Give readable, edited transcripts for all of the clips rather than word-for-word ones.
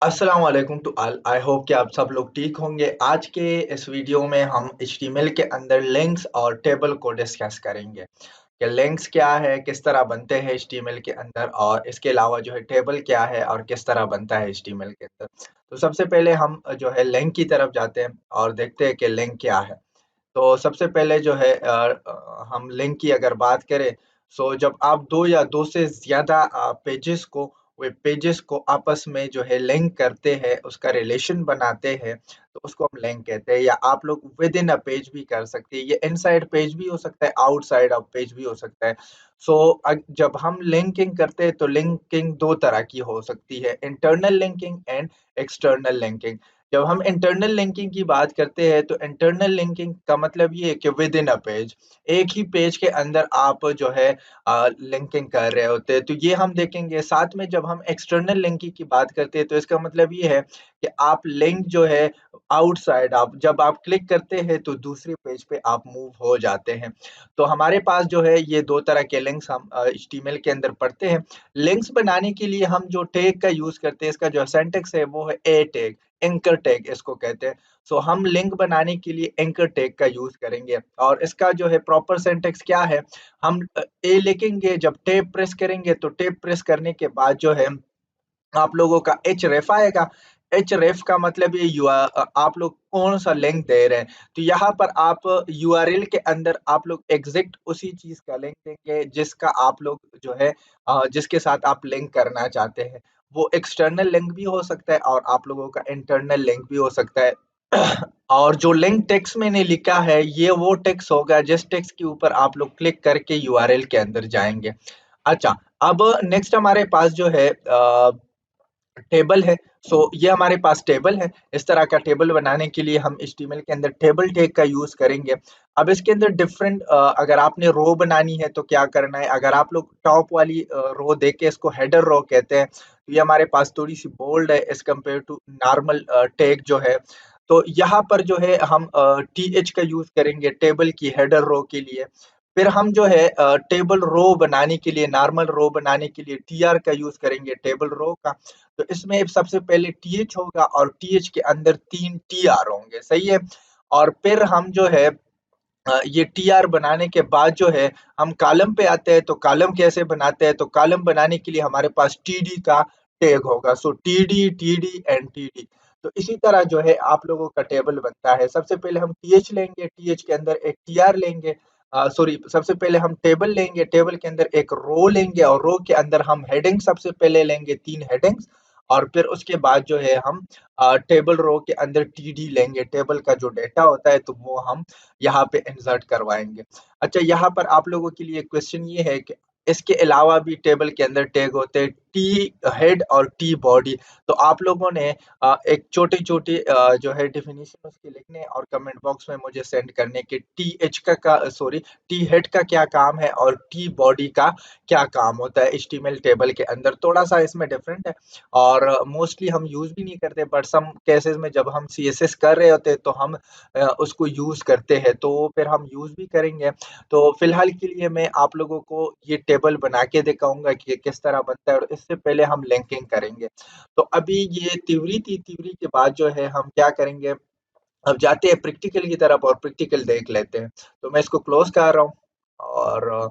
अस्सलाम वालेकुम to all. I hope कि आप सब लोग ठीक होंगे। आज के इस वीडियो में हम एचटीएमएल के अंदर लिंक्स और टेबल को डिस्कस करेंगे कि लिंक्स क्या है, किस तरह बनते हैं एचटीएमएल के अंदर, और इसके अलावा जो है टेबल क्या है और किस तरह बनता है एचटीएमएल के अंदर। तो सबसे पहले हम जो है लिंक की तरफ जाते हैं और देखते हैं कि लिंक क्या है। तो सबसे पहले जो है हम लिंक की अगर बात करें, सो जब आप दो या दो से ज्यादा पेजेस को वेब पेजेस को आपस में जो है लिंक करते हैं, उसका रिलेशन बनाते हैं, तो उसको हम लिंक कहते हैं। या आप लोग विद इन अ पेज भी कर सकते हैं, ये इनसाइड पेज भी हो सकता है, आउटसाइड ऑफ पेज भी हो सकता है। सो जब हम लिंकिंग करते हैं तो लिंकिंग दो तरह की हो सकती है, internal linking and external linking. जब हम इंटरनल लिंकिंग की बात करते हैं तो इंटरनल लिंकिंग का मतलब ये है कि विद इन अ पेज, एक ही पेज के अंदर आप जो है लिंकिंग कर रहे होते हैं, तो ये हम देखेंगे। साथ में जब हम एक्सटर्नल लिंकिंग की बात करते हैं तो इसका मतलब ये है कि आप लिंक जो है आउटसाइड, आप जब आप क्लिक करते हैं तो दूसरे पेज पे आप मूव हो जाते हैं। तो हमारे पास जो है ये दो तरह के लिंक्स हम एचटीएमएल के अंदर पढ़ते हैं। लिंक्स बनाने के लिए हम जो टैग का यूज करते हैं, इसका जो सिंटैक्स है वो है ए टैग, एंकर टैग इसको कहते हैं। सो हम लिंक बनाने के लिए एंकर टैग का यूज करेंगे, और इसका जो है प्रॉपर सिंटैक्स क्या है, हम ए लिखेंगे, जब टैब प्रेस करेंगे तो टैब प्रेस करने के बाद जो है आप लोगों का एच रेफ आएगा। एच रेफ का मतलब ये आप लोग कौन सा लिंक दे रहे हैं। तो यहाँ पर आप यूआरएल के अंदर आप लोग एग्जैक्ट उसी चीज का लिंक देंगे जिसका आप लोग जो है जिसके साथ आप लिंक करना चाहते हैं। वो एक्सटर्नल लिंक भी हो सकता है और आप लोगों का इंटरनल लिंक भी हो सकता है। और जो लिंक टेक्स्ट मैंने लिखा है ये वो टेक्स्ट होगा जिस टेक्स्ट के ऊपर आप लोग क्लिक करके यूआरएल के अंदर जाएंगे। अच्छा, अब नेक्स्ट हमारे पास जो है टेबल है। सो ये हमारे पास टेबल है। इस तरह का टेबल बनाने के लिए हम एचटीएमएल के अंदर टेबल टैग का यूज करेंगे। अब इसके अंदर डिफरेंट, अगर आपने रो बनानी है तो क्या करना है, अगर आप लोग टॉप वाली रो देके इसको हेडर रो कहते हैं, तो ये हमारे पास थोड़ी सी बोल्ड है as compare to normal tag जो है। तो यहाँ पर जो है हम टी एच का यूज करेंगे टेबल की हेडर रो के लिए। फिर हम जो है टेबल रो बनाने के लिए, नॉर्मल रो बनाने के लिए टी आर का यूज करेंगे, टेबल रो का। तो इसमें सबसे पहले टीएच होगा और टीएच के अंदर 3 टीआर होंगे, सही है। और फिर हम जो है ये टीआर बनाने के बाद जो है हम कॉलम पे आते हैं। तो कॉलम कैसे बनाते हैं, तो कॉलम बनाने के लिए हमारे पास टीडी का टैग होगा। सो टीडी टीडी एंड टीडी। तो इसी तरह जो है आप लोगों का टेबल बनता है। सबसे पहले हम टीएच लेंगे, टीएच के अंदर एक टीआर लेंगे, सॉरी, सबसे पहले हम टेबल लेंगे, टेबल के अंदर एक रो लेंगे और रो के अंदर हम हेडिंग सबसे पहले लेंगे, 3 हेडिंग्स। और फिर उसके बाद जो है हम टेबल रो के अंदर टीडी लेंगे, टेबल का जो डेटा होता है तो वो हम यहाँ पे इंसर्ट करवाएंगे। अच्छा, यहाँ पर आप लोगों के लिए क्वेश्चन ये है कि इसके अलावा भी टेबल के अंदर टैग होते हैं, टी हेड और टी बॉडी। तो आप लोगों ने एक छोटी छोटी जो है डेफिनेशन उसके लिखने और कमेंट बॉक्स में मुझे सेंड करने के, टी एच का सॉरी, टी हेड का क्या काम है और टी बॉडी का क्या काम होता है एचटीएमएल टेबल के अंदर। थोड़ा सा इसमें डिफरेंट है और मोस्टली हम यूज भी नहीं करते, बट सम केसेस में जब हम सीएसएस कर रहे होते हैं तो हम उसको यूज करते हैं, तो फिर हम यूज भी करेंगे। तो फिलहाल के लिए मैं आप लोगों को ये टेबल बना के दिखाऊंगा कि ये किस तरह बनता है, और इससे पहले हम लिंकिंग करेंगे। तो अभी ये तिवरी थी, तिवरी के बाद जो है हम क्या करेंगे, अब जाते हैं प्रैक्टिकल की तरफ और प्रैक्टिकल देख लेते हैं। तो मैं इसको क्लोज कर रहा हूँ, और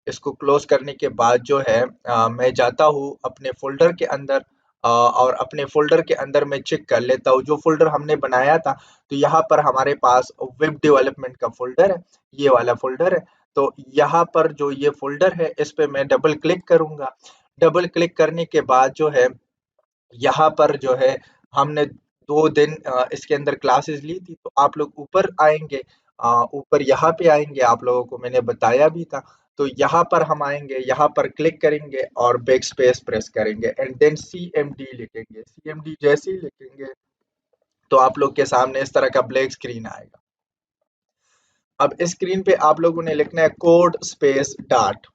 इसको क्लोज करने के बाद जो है मैं जाता हूँ अपने फ़ोल्डर के अंदर, और अपने फ़ोल्डर के अंदर मैं चेक कर लेता हूँ जो फ़ोल्डर हमने बनाया था। तो यहाँ पर हमारे पास वेब डेवलपमेंट का फ़ोल्डर है, ये वाला फ़ोल्डर है। तो यहाँ पर जो ये फ़ोल्डर है इस पे मैं डबल क्लिक करूँगा। डबल क्लिक करने के बाद जो है यहाँ पर जो है हमने 2 दिन इसके अंदर क्लासेस ली थी, तो आप लोग ऊपर आएँगे, ऊपर यहाँ पे आएँगे, आप लोगों को मैंने बताया भी था। तो यहाँ पर हम आएँगे, यहाँ पर क्लिक करेंगे और बैकस्पेस प्रेस करेंगे एंड देन सीएमडी लिखेंगे। सीएमडी जैसे ही लिखेंगे तो आप लोग के सामने इस तरह का ब्लैक स्क्रीन आएगा। अब इस स्क्रीन पे आप लोगों ने लिखना है कोड स्पेस डार्ट।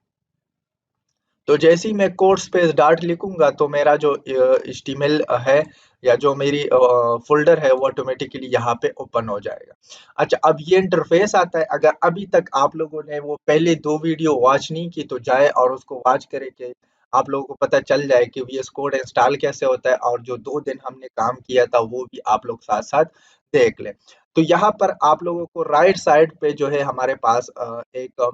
तो जैसे ही मैं कोड स्पेस डार्ट लिखूंगा तो मेरा जो HTML है या जो मेरी फोल्डर है वो ऑटोमेटिकली यहाँ पे ओपन हो जाएगा। अच्छा, अब ये इंटरफेस आता है। अगर अभी तक आप लोगों ने वो पहले 2 वीडियो वॉच नहीं की तो जाए और उसको वॉच करे कि आप लोगों को पता चल जाए कि वीएस कोड इंस्टॉल कैसे होता है, और जो 2 दिन हमने काम किया था वो भी आप लोग साथ साथ देख लें। तो यहाँ पर आप लोगों को राइट साइड पे जो है हमारे पास एक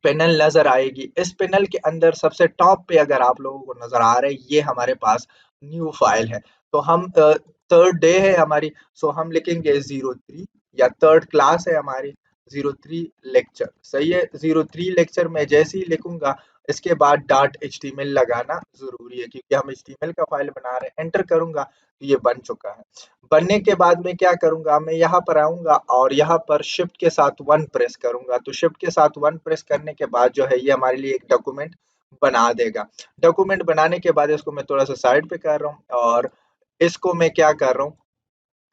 पैनल नजर आएगी। इस पैनल के अंदर सबसे टॉप पे अगर आप लोगों को नजर आ रहा है, ये हमारे पास न्यू फाइल है। तो हम थर्ड डे है हमारी, सो हम लिखेंगे 03, या थर्ड क्लास है हमारी 03 लेक्चर। सही है, 03 लेक्चर में जैसे ही लिखूंगा, इसके बाद डॉट एचटीएमएल लगाना जरूरी है, क्योंकि हम एचटीएमएल का फाइल बना रहे हैं। एंटर करूंगा तो ये बन चुका है। बनने के बाद में क्या करूंगा, मैं यहाँ पर आऊंगा और यहाँ पर शिफ्ट के साथ 1 प्रेस करूंगा। तो शिफ्ट के साथ 1 प्रेस करने के बाद जो है ये हमारे लिए एक डॉक्यूमेंट बना देगा। डॉक्यूमेंट बनाने के बाद इसको मैं थोड़ा सा साइड पे कर रहा हूँ, और इसको मैं क्या कर रहा हूँ,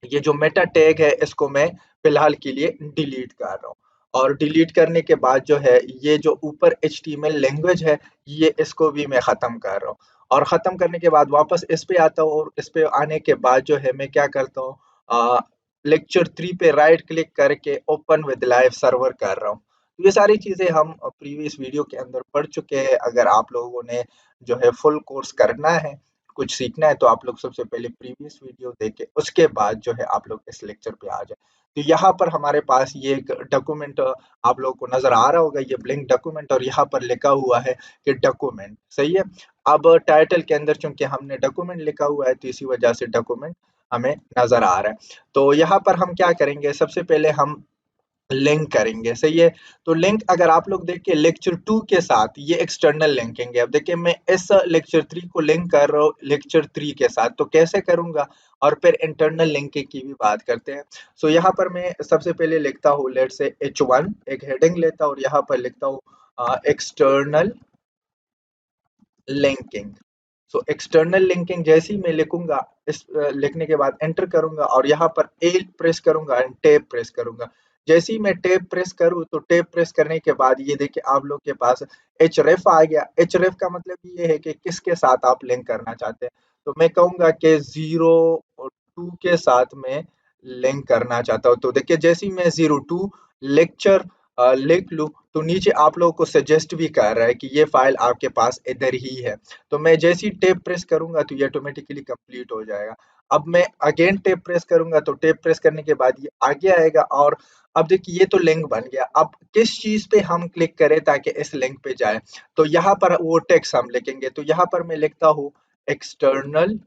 ये जो मेटा टैग है इसको मैं फिलहाल के लिए डिलीट कर रहा हूँ। और डिलीट करने के बाद जो है ये जो ऊपर एचटीएमएल लैंग्वेज है, ये इसको भी मैं खत्म कर रहा हूँ। और खत्म करने के बाद वापस इस पे आता हूँ, और इस पे आने के बाद जो है मैं क्या करता हूँ, लेक्चर 3 पे राइट क्लिक करके ओपन विद लाइव सर्वर कर रहा हूँ। ये सारी चीजें हम प्रीवियस वीडियो के अंदर पढ़ चुके हैं। अगर आप लोगों ने जो है फुल कोर्स करना है, कुछ सीखना है, तो आप लोग सबसे पहले प्रीवियस वीडियो देखें, उसके बाद जो है आप लोग इस लेक्चर पे आ जाए। तो यहाँ पर हमारे पास ये एक डॉक्यूमेंट आप लोगों को नजर आ रहा होगा, ये ब्लैंक डॉक्यूमेंट, और यहाँ पर लिखा हुआ है कि डॉक्यूमेंट। सही है। अब टाइटल के अंदर चूंकि हमने डॉक्यूमेंट लिखा हुआ है, तो इसी वजह से डॉक्यूमेंट हमें नजर आ रहा है। तो यहाँ पर हम क्या करेंगे, सबसे पहले हम लिंक करेंगे। सही है। तो लिंक अगर आप लोग देखिए लेक्चर 2 के साथ, ये एक्सटर्नल लिंकिंग है। अब देखिए मैं इस लेक्चर 3 को लिंक कर रहा हूँ लेक्चर 3 के साथ, तो कैसे करूंगा, और फिर इंटरनल लिंकिंग की भी बात करते हैं। सो यहाँ पर मैं सबसे पहले लिखता हूँ लेट से H1, एक हेडिंग लेता हूँ, और यहाँ पर लिखता हूँ external linking. So external linking जैसे ही मैं लिखूंगा, इस लिखने के बाद एंटर करूंगा, और यहाँ पर ए प्रेस करूंगा एंड टैब प्रेस करूंगा। जैसे ही मैं टैब प्रेस करूं, तो टैब प्रेस करने के बाद ये देखिए आप लोग के पास एचरेफ आ गया। एचरेफ का मतलब ये है कि किसके साथ आप लिंक करना चाहते हैं। तो मैं कहूंगा कि 02 के साथ में लिंक करना चाहता हूँ। तो देखिए जैसे ही मैं 02 लेक्चर लिख लूं, तो नीचे आप लोगों को सजेस्ट भी कर रहा है कि ये फाइल आपके पास इधर ही है। तो मैं जैसे ही टैब प्रेस करूंगा, तो ये ऑटोमेटिकली कंप्लीट हो जाएगा। अब मैं अगेन टैब प्रेस करूंगा, तो टैब प्रेस करने के बाद ये आगे आएगा। और अब देखिए ये तो लिंक बन गया। अब किस चीज पे हम क्लिक करें ताकि इस लिंक पे जाए, तो यहाँ पर वो टेक्स्ट हम लिखेंगे। तो यहाँ पर मैं लिखता हूँ एक्सटर्नल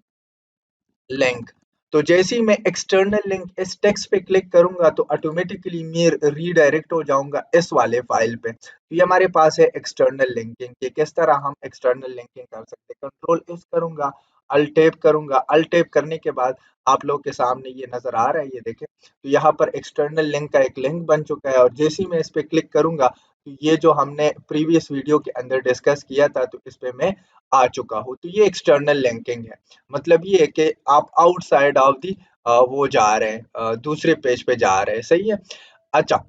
लिंक। तो जैसे ही मैं एक्सटर्नल लिंक इस टेक्स्ट पे क्लिक करूंगा, तो ऑटोमेटिकली मैं रीडायरेक्ट हो जाऊंगा इस वाले फाइल पे। तो ये हमारे पास है एक्सटर्नल लिंकिंग। कि किस तरह हम एक्सटर्नल लिंकिंग कर सकते हैं, कंट्रोल एस करूंगा, अल्ट टैब करूंगा। अल्ट टैब करने के बाद आप लोग के सामने ये नजर आ रहा है, ये देखें। तो यहाँ पर एक्सटर्नल लिंक का एक लिंक बन चुका है, और जैसे ही मैं इस पे क्लिक करूंगा, तो ये जो हमने प्रीवियस वीडियो के अंदर डिस्कस किया था, तो इस पे मैं आ चुका हूँ। तो ये एक्सटर्नल लिंकिंग है। मतलब ये है कि आप आउटसाइड ऑफ दी वो जा रहे हैं, दूसरे पेज पे जा रहे हैं। सही है। अच्छा,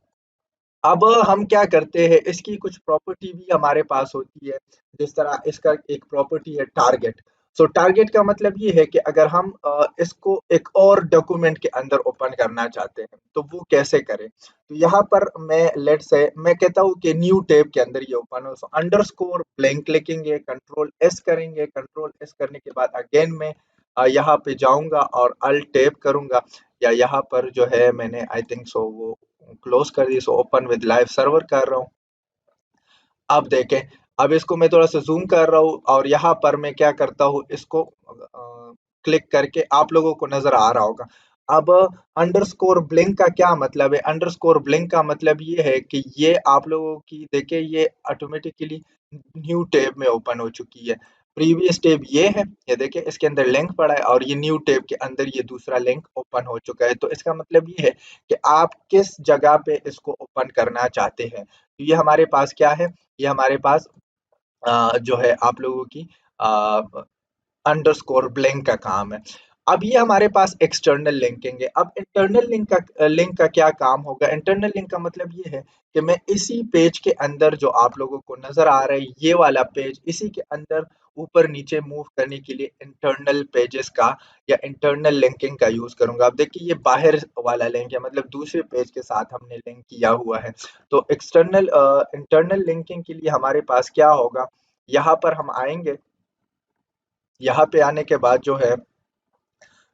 अब हम क्या करते हैं, इसकी कुछ प्रॉपर्टी भी हमारे पास होती है। जिस तरह इसका एक प्रॉपर्टी है टारगेट। सो टारगेट का मतलब ये है कि अगर हम इसको एक और डॉक्यूमेंट के अंदर ओपन करना चाहते हैं, तो वो कैसे करें। तो यहाँ पर मैं लेट से मैं कहता हूँ कि न्यू टैब के अंदर ये ओपन हो। सो अंडरस्कोर ब्लैंक लिखेंगे, कंट्रोल एस करेंगे। कंट्रोल एस करने के बाद अगेन मैं यहाँ पे जाऊंगा और अल्ट टैब करूंगा, या यहाँ पर जो है मैंने आई थिंक सो वो क्लोज कर दी। So open with live server कर रहा हूँ। अब देखें, अब इसको मैं थोड़ा सा जूम कर रहा हूँ, और यहाँ पर मैं क्या करता हूँ, इसको क्लिक करके आप लोगों को नजर आ रहा होगा। अब अंडरस्कोर ब्लिंक का क्या मतलब है, अंडरस्कोर ब्लिंक का मतलब ये है कि ये आप लोगों की देखे ये ऑटोमेटिकली न्यू टैब में ओपन हो चुकी है। प्रीवियस टैब ये है, ये देखिए इसके अंदर लिंक पड़ा है, और ये न्यू टैब के अंदर ये दूसरा लिंक ओपन हो चुका है। तो इसका मतलब ये है कि आप किस जगह पे इसको ओपन करना चाहते हैं। तो ये हमारे पास क्या है, ये हमारे पास जो है आप लोगों की अंडरस्कोर ब्लैंक का काम है। अब ये हमारे पास एक्सटर्नल लिंकिंग है। अब इंटरनल लिंक का क्या काम होगा। इंटरनल लिंक का मतलब ये है कि मैं इसी पेज के अंदर जो आप लोगों को नजर आ रहा है ये वाला पेज, इसी के अंदर ऊपर नीचे मूव करने के लिए इंटरनल पेजेस का या इंटरनल लिंकिंग का यूज करूंगा। अब देखिए ये बाहर वाला लिंक है, मतलब दूसरे पेज के साथ हमने लिंक किया हुआ है। तो एक्सटर्नल इंटरनल लिंकिंग के लिए हमारे पास क्या होगा, यहाँ पर हम आएंगे। यहाँ पे आने के बाद जो है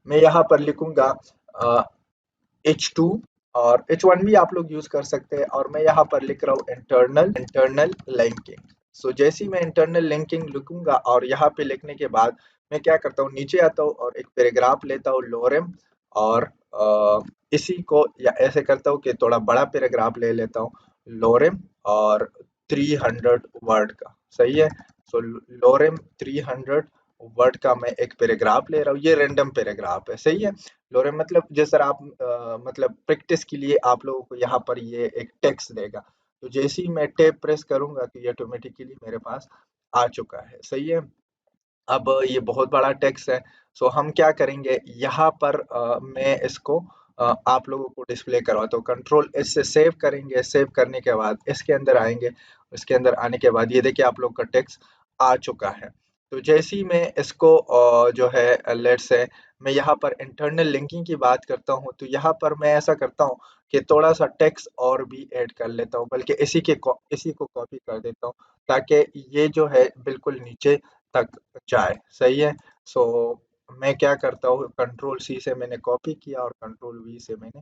मैं यहाँ पर लिखूंगा H2 और H1 भी आप लोग यूज कर सकते हैं, और मैं यहाँ पर लिख रहा हूँ इंटरनल लिंकिंग। सो जैसे ही मैं इंटरनल लिंकिंग लिखूंगा और यहाँ पे लिखने के बाद मैं क्या करता हूँ, नीचे आता हूँ और एक पैराग्राफ लेता हूँ लोरेम, और इसी को या ऐसे करता हूँ कि थोड़ा बड़ा पैराग्राफ ले लेता हूँ लोरेम, और 300 वर्ड का, सही है। सो लोरेम 300 वर्ड का मैं एक पैराग्राफ ले रहा हूँ, ये रैंडम पैराग्राफ है, सही है। लोरे मतलब जैसे आप मतलब प्रैक्टिस के लिए आप लोगों को यहाँ पर ये एक टेक्स्ट देगा, तो जैसे ही मैं टैब प्रेस करूंगा तो ये ऑटोमेटिकली मेरे पास आ चुका है, सही है। अब ये बहुत बड़ा टेक्स्ट है, सो हम क्या करेंगे, यहाँ पर मैं इसको आप लोगों को डिस्प्ले करवाता हूँ। कंट्रोल इससे सेव करेंगे, सेव करने के बाद इसके अंदर आएंगे। इसके अंदर आने के बाद ये देखिए आप लोग का टेक्स्ट आ चुका है। तो जैसे ही मैं इसको जो है लेट्स से मैं यहाँ पर इंटरनल लिंकिंग की बात करता हूँ, तो यहाँ पर मैं ऐसा करता हूँ कि थोड़ा सा टेक्स्ट और भी ऐड कर लेता हूँ, बल्कि इसी को कॉपी कर देता हूँ, ताकि ये जो है बिल्कुल नीचे तक जाए, सही है। सो मैं क्या करता हूँ, कंट्रोल सी से मैंने कॉपी किया और कंट्रोल वी से मैंने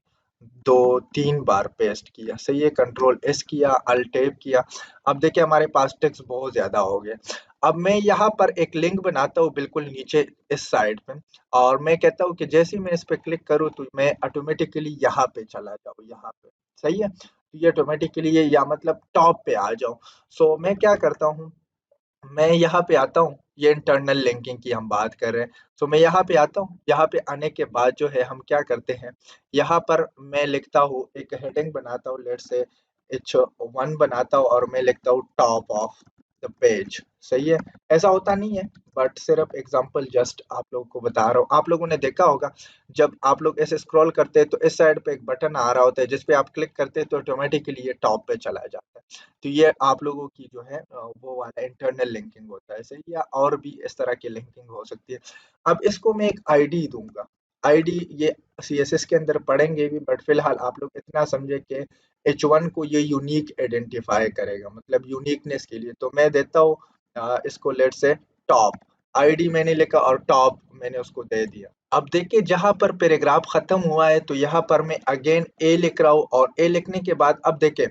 2-3 बार पेस्ट किया, सही है। कंट्रोल एस किया, अल्ट टैब किया। अब देखिए हमारे पास टेक्स्ट बहुत ज्यादा हो गया। अब मैं यहाँ पर एक लिंक बनाता हूँ बिल्कुल नीचे इस साइड पे, और मैं कहता हूँ कि जैसे ही मैं इस पे क्लिक करूँ तो मैं ऑटोमेटिकली यहाँ पे चला जाऊँ, यहाँ पे, सही है। तो ये ऑटोमेटिकली ये या मतलब टॉप पे आ जाऊँ। सो मैं क्या करता हूँ, मैं यहाँ पे आता हूँ, ये इंटरनल लिंकिंग की हम बात कर रहे हैं। तो मैं यहाँ पे आता हूँ, यहाँ पे आने के बाद जो है हम क्या करते हैं, यहाँ पर मैं लिखता हूँ, एक हेडिंग बनाता हूँ, लेट्स से H1 बनाता हूँ, और मैं लिखता हूँ टॉप ऑफ द पेज, सही है। ऐसा होता नहीं है, बट सिर्फ एग्जांपल जस्ट आप लोगों को बता रहा हूँ। आप लोगों ने देखा होगा जब आप लोग ऐसे स्क्रॉल करते हैं तो इस साइड पे एक बटन आ रहा होता है, जिस पे आप क्लिक करते हैं तो ऑटोमेटिकली ये टॉप पे चला जाता है। तो ये आप लोगों की जो है वो वाला इंटरनल लिंकिंग होता है, सही, या और भी इस तरह की लिंकिंग हो सकती है। अब इसको मैं एक आईडी दूंगा। आईडी ये सीएसएस के अंदर पढ़ेंगे भी, बट फिलहाल आप लोग इतना समझे कि H1 को ये यूनिक आइडेंटिफाई करेगा, मतलब यूनिकनेस के लिए। तो मैं देता हूँ इसको लेट से टॉप, आईडी मैंने लिखा और टॉप मैंने उसको दे दिया। अब देखिए जहां पर पैराग्राफ खत्म हुआ है तो यहाँ पर मैं अगेन ए लिख रहा हूँ, और ए लिखने के बाद अब देखिए,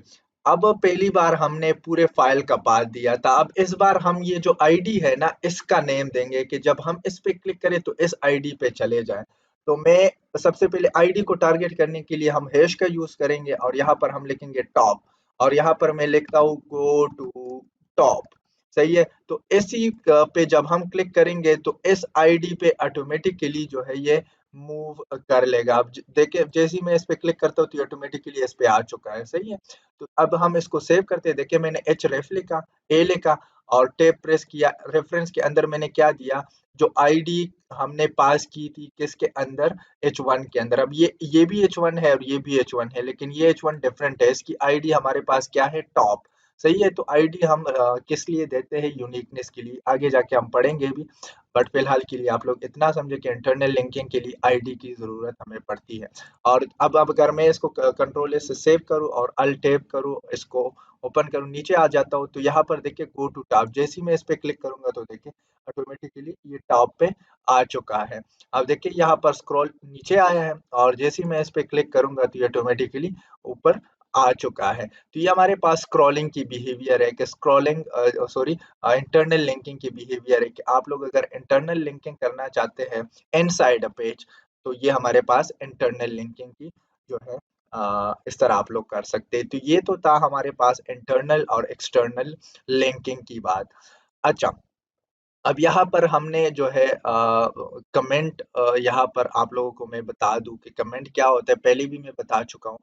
अब पहली बार हमने पूरे फाइल का पाथ दिया था, अब इस बार हम ये जो आईडी है ना इसका नेम देंगे कि जब हम इस पे क्लिक करें तो इस आईडी पे चले जाएं। तो मैं सबसे पहले आईडी को टारगेट करने के लिए हम हैश का यूज करेंगे, और यहाँ पर हम लिखेंगे टॉप, और यहाँ पर मैं लिखता हूँ गो टू टॉप, सही है। तो इसी पे जब हम क्लिक करेंगे तो इस आईडी पे ऑटोमेटिकली जो है ये मूव कर लेगा। अब देखिए जैसे ही मैं इस पे क्लिक करता हूँ तो ऑटोमेटिकली इस पे आ चुका है, सही है। तो अब हम इसको सेव करते हैं। देखिए मैंने एच रेफ लिखा, ए लिखा, और टैब प्रेस किया। रेफरेंस के अंदर मैंने क्या दिया, जो आईडी हमने पास की थी किसके अंदर, H1 के अंदर। अब ये भी H1 है और ये भी H1 है, लेकिन ये H1 डिफरेंट है, इसकी आईडी हमारे पास क्या है, टॉप, सही है। तो आईडी हम किस लिए देते हैं, यूनिकनेस के लिए, आगे जाके हम पढ़ेंगे भी, बट फिलहाल के लिए आप लोग इतना समझे कि इंटरनल लिंकिंग के लिए आईडी की जरूरत हमें पड़ती है। और अब अगर मैं इसको कंट्रोल से सेव करूं और अल्ट टैब करूं, इसको ओपन करूं, नीचे आ जाता हूं, तो यहाँ पर देखिए गो टू टॉप, जैसे ही मैं इस पे क्लिक करूंगा तो देखिए ऑटोमेटिकली ये टॉप पे आ चुका है। अब देखिए यहाँ पर स्क्रॉल नीचे आया है, और जैसे ही मैं इस पे क्लिक करूंगा तो ये ऑटोमेटिकली ऊपर आ चुका है। तो ये हमारे पास स्क्रॉलिंग की बिहेवियर है कि स्क्रॉलिंग सॉरी इंटरनल लिंकिंग की बिहेवियर है कि आप लोग अगर इंटरनल लिंकिंग करना चाहते हैं इनसाइड अ पेज, तो ये हमारे पास इंटरनल लिंकिंग की जो है इस तरह आप लोग कर सकते हैं। तो ये तो था हमारे पास इंटरनल और एक्सटर्नल लिंकिंग की बात। अच्छा, अब यहाँ पर हमने जो है कमेंट, यहाँ पर आप लोगों को मैं बता दूं कि कमेंट क्या होता है, पहले भी मैं बता चुका हूँ।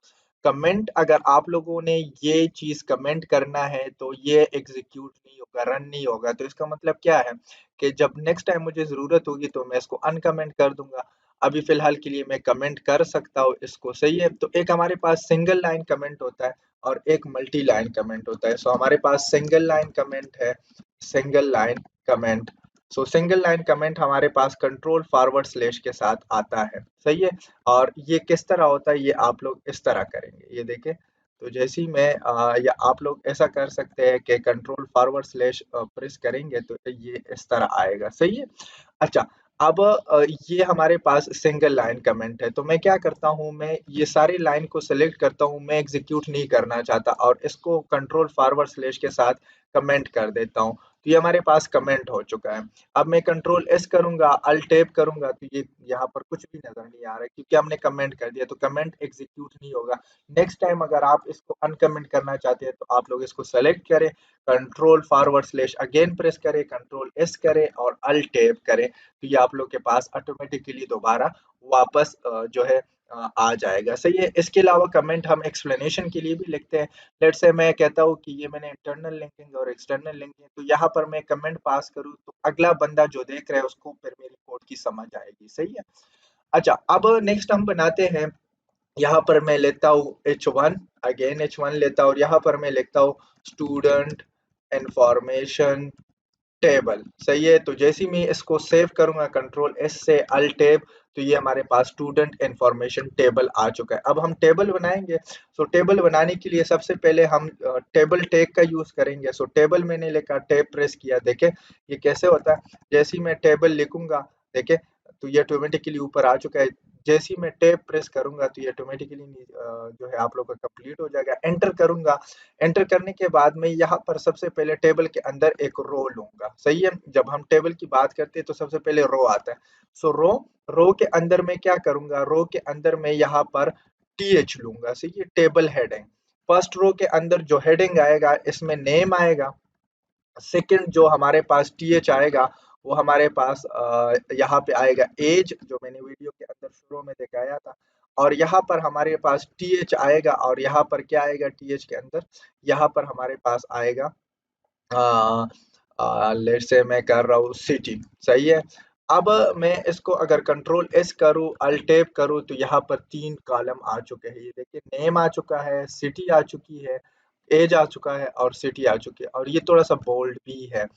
कमेंट अगर आप लोगों ने ये चीज कमेंट करना है तो ये एग्जीक्यूट नहीं होगा, रन नहीं होगा। तो इसका मतलब क्या है कि जब नेक्स्ट टाइम मुझे जरूरत होगी तो मैं इसको अनकमेंट कर दूंगा। अभी फिलहाल के लिए मैं कमेंट कर सकता हूँ इसको, सही है। तो एक हमारे पास सिंगल लाइन कमेंट होता है और एक मल्टी लाइन कमेंट होता है। सो हमारे पास सिंगल लाइन कमेंट है, सिंगल लाइन कमेंट। सो सिंगल लाइन कमेंट हमारे पास कंट्रोल फॉरवर्ड स्लैश के साथ आता है, सही है। और ये किस तरह होता है, ये आप लोग इस तरह करेंगे, ये देखें, तो जैसे ही मैं या आप लोग ऐसा कर सकते हैं कि कंट्रोल फॉरवर्ड स्लैश प्रेस करेंगे तो ये इस तरह आएगा, सही है। अच्छा, अब ये हमारे पास सिंगल लाइन कमेंट है, तो मैं क्या करता हूँ, मैं ये सारी लाइन को सेलेक्ट करता हूँ, मैं एग्जीक्यूट नहीं करना चाहता और इसको कंट्रोल फॉरवर्ड स्लैश के साथ कमेंट कर देता हूँ, तो ये हमारे पास कमेंट हो चुका है। अब मैं कंट्रोल एस करूंगा, अल्ट टैब करूंगा, तो ये यहाँ पर कुछ भी नजर नहीं आ रहा है क्योंकि हमने कमेंट कर दिया, तो कमेंट एग्जीक्यूट नहीं होगा। नेक्स्ट टाइम अगर आप इसको अनकमेंट करना चाहते हैं तो आप लोग इसको सेलेक्ट करें, control forward slash again press करें, कंट्रोल एस करें और अल्ट टैब करें, तो ये आप लोग के पास ऑटोमेटिकली दोबारा वापस जो है आ जाएगा, सही है। इसके अलावा कमेंट हम एक्सप्लेनेशन के लिए भी लिखते हैं। लेट्स से मैं कहता हूँ कि ये मैंने इंटरनल लिंकिंग और एक्सटर्नल लिंकिंग, तो यहाँ पर मैं कमेंट पास करूँ तो अगला बंदा जो देख रहा है उसको फिर मेरी कोड की समझ आएगी, सही है। अच्छा, अब नेक्स्ट हम बनाते हैं, यहाँ पर मैं लेता हूँ H1, अगेन H1 लेता हूँ और यहाँ पर मैं लिखता हूँ स्टूडेंट इंफॉर्मेशन टेबल, सही है। तो जैसे ही मैं इसको सेव करूंगा कंट्रोल एस से अल्ट टैब, तो ये हमारे पास स्टूडेंट इंफॉर्मेशन टेबल आ चुका है। अब हम टेबल बनाएंगे, सो टेबल बनाने के लिए सबसे पहले हम टेबल टैग का यूज करेंगे। सो टेबल मैंने लिखा, टैब प्रेस किया, देखे ये कैसे होता है। जैसे ही मैं टेबल लिखूंगा, देखे तो ये ऑटोमेटिकली ऊपर आ चुका है। जैसे ही मैं टैब प्रेस करूंगा तो ये ऑटोमेटिकली जो है आप लोग का कंप्लीट हो जाएगा। एंटर करूंगा, एंटर करने के बाद मैं यहाँ पर सबसे पहले टेबल के अंदर एक रो लूंगा, सही है। जब हम टेबल की बात करते हैं तो सबसे पहले रो आता है। सो रो, रो के अंदर मैं क्या करूंगा, रो के अंदर मैं यहाँ पर टीएच लूंगा, सही है, टेबल हेडिंग। फर्स्ट रो के अंदर जो हेडिंग आएगा इसमें नेम आएगा। सेकंड जो हमारे पास टीएच आएगा वो हमारे पास यहाँ पे आएगा एज, जो मैंने वीडियो के अंदर शुरू में दिखाया था। और यहाँ पर हमारे पास टीएच आएगा और यहाँ पर क्या आएगा टीएच के अंदर, यहाँ पर हमारे पास आएगा लेट्स से मैं कर रहा हूँ सिटी, सही है। अब मैं इसको अगर कंट्रोल एस करूँ, अल्ट टैब करूँ, तो यहाँ पर 3 कॉलम आ चुके हैं। ये देखिए, नेम आ चुका है, सिटी आ चुकी है, एज आ चुका है और सिटी आ चुकी है और ये थोड़ा सा बोल्ड भी है।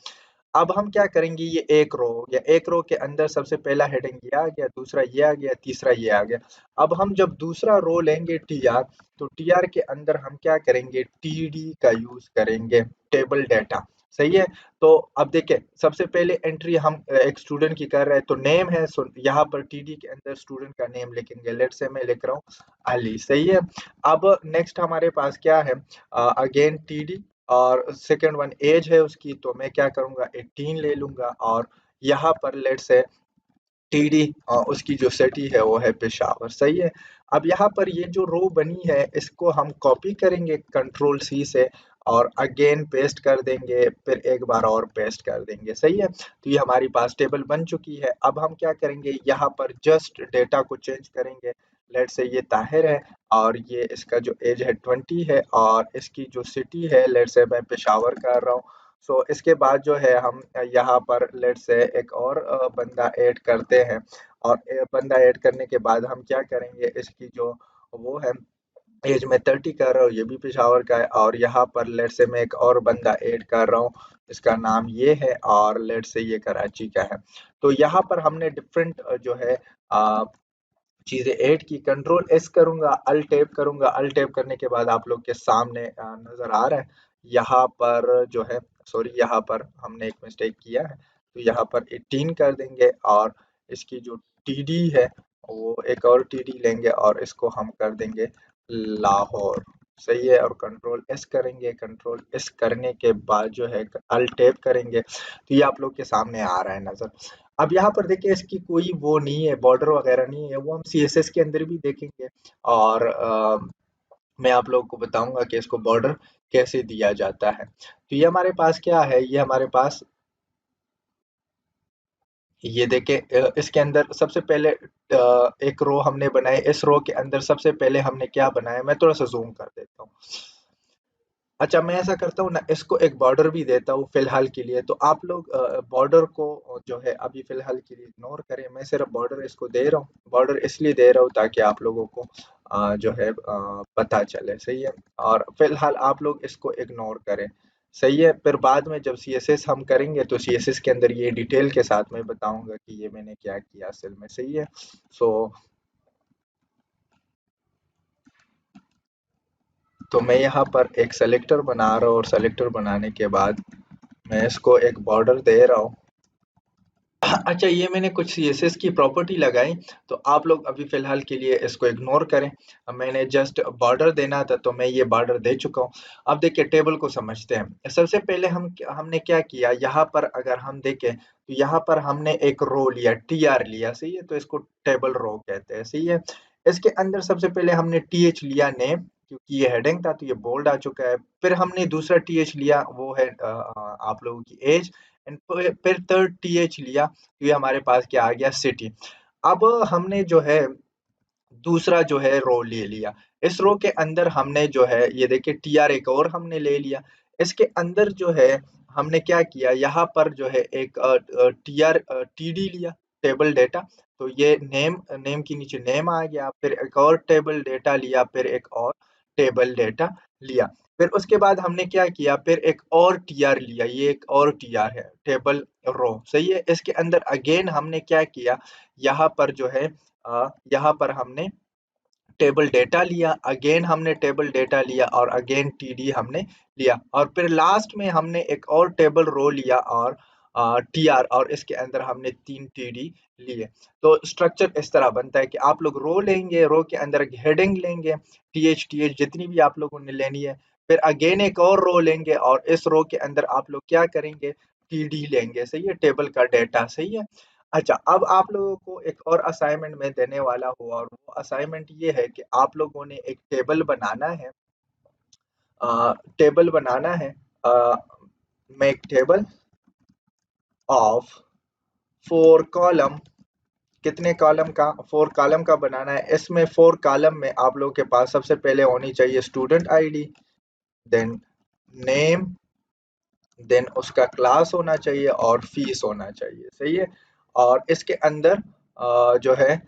अब हम क्या करेंगे, ये एक रो हो गया, एक रो के अंदर सबसे पहला हेडिंग ये आ गया, दूसरा ये आ गया, तीसरा ये आ गया। अब हम जब दूसरा रो लेंगे टीआर, तो टीआर के अंदर हम क्या करेंगे, टीडी का यूज करेंगे, टेबल डेटा, सही है। तो अब देखिए, सबसे पहले एंट्री हम एक स्टूडेंट की कर रहे हैं, तो नेम है, सो यहाँ पर टीडी के अंदर स्टूडेंट का नेम लिखेंगे। लेट से मैं लिख रहा हूँ अली, सही है। अब नेक्स्ट हमारे पास क्या है, अगेन टीडी और सेकंड वन एज है उसकी, तो मैं क्या करूंगा 18 ले लूंगा और यहाँ पर लेट से टीडी उसकी जो सिटी है वो है पेशावर, सही है। अब यहाँ पर ये जो रो बनी है इसको हम कॉपी करेंगे कंट्रोल सी से और अगेन पेस्ट कर देंगे, फिर एक बार और पेस्ट कर देंगे, सही है। तो ये हमारी पास टेबल बन चुकी है। अब हम क्या करेंगे, यहाँ पर जस्ट डेटा को चेंज करेंगे। लेट से ये ताहिर है और ये इसका जो एज है 20 है और इसकी जो सिटी है लेट से मैं पेशावर कर रहा हूँ। सो इसके बाद जो है हम यहाँ पर लेट से एक और बंदा ऐड करते हैं और बंदा ऐड करने के बाद हम क्या करेंगे, इसकी जो वो है एज में 30 कर रहा हूँ, ये भी पेशावर का है और यहाँ पर लेट से मैं एक और बंदा ऐड कर रहा हूँ, इसका नाम ये है और लेट से ये कराची का है। तो यहाँ पर हमने डिफरेंट जो है चीजें ऐड की। कंट्रोल एस करूंगा, अल्ट टैब करूंगा, अल्ट टैब करने के बाद आप लोग के सामने नजर आ रहा है यहाँ पर जो है, सॉरी यहाँ पर हमने एक मिस्टेक किया है, तो यहाँ पर 18 कर देंगे और इसकी जो टीडी है वो एक और टीडी लेंगे और इसको हम कर देंगे लाहौर, सही है। और कंट्रोल एस करेंगे, कंट्रोल एस करने के बाद जो है अल्ट टैब करेंगे, तो ये आप लोग के सामने आ रहा है नजर। अब यहाँ पर देखिए इसकी कोई वो नहीं है, बॉर्डर वगैरह नहीं है, वो हम सीएसएस के अंदर भी देखेंगे और मैं आप लोगों को बताऊंगा कि इसको बॉर्डर कैसे दिया जाता है। तो ये हमारे पास क्या है, ये हमारे पास ये देखें इसके अंदर सबसे पहले एक रो हमने बनाई, इस रो के अंदर सबसे पहले हमने क्या बनाया, मैं थोड़ा सा जूम कर देता हूँ। अच्छा, मैं ऐसा करता हूँ ना, इसको एक बॉर्डर भी देता हूँ फिलहाल के लिए, तो आप लोग बॉर्डर को जो है अभी फिलहाल के लिए इग्नोर करें। मैं सिर्फ बॉर्डर इसको दे रहा हूँ, बॉर्डर इसलिए दे रहा हूँ ताकि आप लोगों को जो है पता चले, सही है। और फिलहाल आप लोग इसको इग्नोर करें, सही है। फिर बाद में जब सीएसएस हम करेंगे तो सीएसएस के अंदर ये डिटेल के साथ मैं बताऊंगा कि ये मैंने क्या किया असल में, सही है। सो तो मैं यहाँ पर एक सेलेक्टर बना रहा हूँ और सेलेक्टर बनाने के बाद मैं इसको एक बॉर्डर दे रहा हूँ। अच्छा, ये मैंने कुछ सीएसएस की प्रॉपर्टी लगाई, तो आप लोग अभी फ़िलहाल के लिए इसको इग्नोर करें। अब मैंने जस्ट बॉर्डर देना था, तो मैं ये बॉर्डर दे चुका हूँ। अब देखिए टेबल को समझते हैं। सबसे पहले हमने क्या किया, यहाँ पर अगर हम देखें, तो यहाँ पर हमने एक रो लिया, टीआर लिया, सही है? तो इसको टेबल रो कहते हैं, सही है? इसके अंदर सबसे पहले हमने टीएच लिया नेम, क्योंकि ये हेडिंग था, तो ये बोल्ड आ चुका है। फिर हमने दूसरा टीएच लिया, वो है आप लोगों की एज, एंड फिर थर्ड टीएच लिया, ये हमारे पास क्या आ गया, सिटी। अब हमने जो है दूसरा जो है रो ले लिया। इस रो के अंदर हमने जो है ये देखिए टीआर एक और हमने ले लिया। इसके अंदर जो है हमने क्या किया, यहाँ पर जो है एक टीआर टीडी लिया, टेबल डेटा। तो ये नेम नेम के नीचे नेम आ गया, फिर एक और टेबल डेटा लिया, फिर एक और टेबल डेटा लिया। फिर उसके बाद हमने क्या किया, फिर एक और टीआर लिया, ये एक और टीआर है, टेबल रो, सही है? इसके अंदर अगेन हमने क्या किया, यहाँ पर जो है यहाँ पर हमने टेबल डेटा लिया, अगेन हमने टेबल डेटा लिया और अगेन टीडी हमने लिया, और फिर लास्ट में हमने एक और टेबल रो लिया और टीआर, और इसके अंदर हमने 3 टीडी लिए। तो स्ट्रक्चर इस तरह बनता है कि आप लोग रो लेंगे, रो के अंदर एक हेडिंग लेंगे, टीएच जितनी भी आप लोगों ने लेनी है, फिर अगेन एक और रो लेंगे और इस रो के अंदर आप लोग क्या करेंगे, टीडी लेंगे, सही है? टेबल का डेटा, सही है? अच्छा, अब आप लोगों को एक और असाइनमेंट मैं देने वाला हूँ, और वो असाइनमेंट ये है कि आप लोगों ने एक टेबल बनाना है। टेबल बनाना है, मेक टेबल ऑफ 4 कॉलम। कितने कॉलम का? 4 कॉलम का बनाना है। इसमें 4 कॉलम में आप लोगों के पास सबसे पहले होनी चाहिए student ID, then name, then उसका क्लास होना चाहिए और फीस होना चाहिए, सही है? और इसके अंदर जो है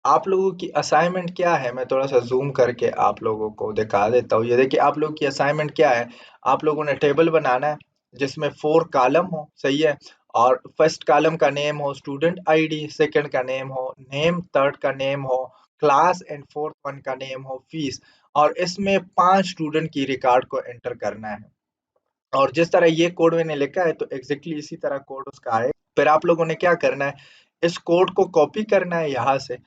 आप लोगों की असाइनमेंट क्या है, मैं थोड़ा-सा ज़ूम करके आप लोगों को दिखा देता हूँ। ये देखिए आप लोग की असाइनमेंट क्या है, आप लोगों ने टेबल बनाना है जिसमें 4 कॉलम हो, सही है? और फर्स्ट कॉलम का नेम हो स्टूडेंट आईडी, सेकंड का नेम हो नेम, थर्ड का नेम हो क्लास, एंड फोर्थ वन का नेम हो फीस, और इसमें 5 स्टूडेंट की रिकॉर्ड को एंटर करना है। और जिस तरह ये कोड मैंने लिखा है, तो एग्ज़ैक्टली इसी तरह कोड उसका आए। फिर आप लोगों ने क्या करना है, इस कोड को कॉपी करना है यहाँ से,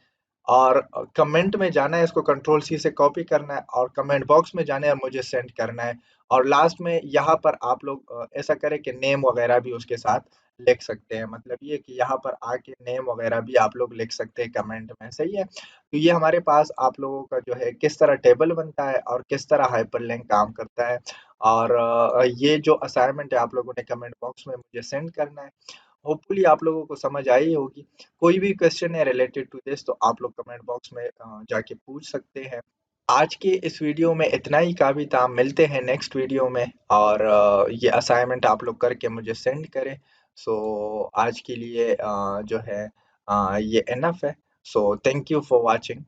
और कमेंट में जाना है, इसको कंट्रोल सी से कॉपी करना है और कमेंट बॉक्स में जाना है और मुझे सेंड करना है। और लास्ट में यहाँ पर आप लोग ऐसा करें कि नेम वगैरह भी उसके साथ लिख सकते हैं। मतलब ये कि यहाँ पर आके नेम वगैरह भी आप लोग लिख सकते हैं कमेंट में, सही है? तो ये हमारे पास आप लोगों का जो है किस तरह टेबल बनता है और किस तरह हाइपरलिंक काम करता है। और ये जो असाइनमेंट है आप लोगों ने कमेंट बॉक्स में मुझे सेंड करना है। होपफुली आप लोगों को समझ आई होगी। कोई भी क्वेश्चन है रिलेटेड टू दिस, तो आप लोग कमेंट बॉक्स में जाके पूछ सकते हैं। आज के इस वीडियो में इतना ही काफ़ी था, मिलते हैं नेक्स्ट वीडियो में, और ये असाइनमेंट आप लोग करके मुझे सेंड करें। सो आज के लिए जो है ये इनफ है। So thank you for watching.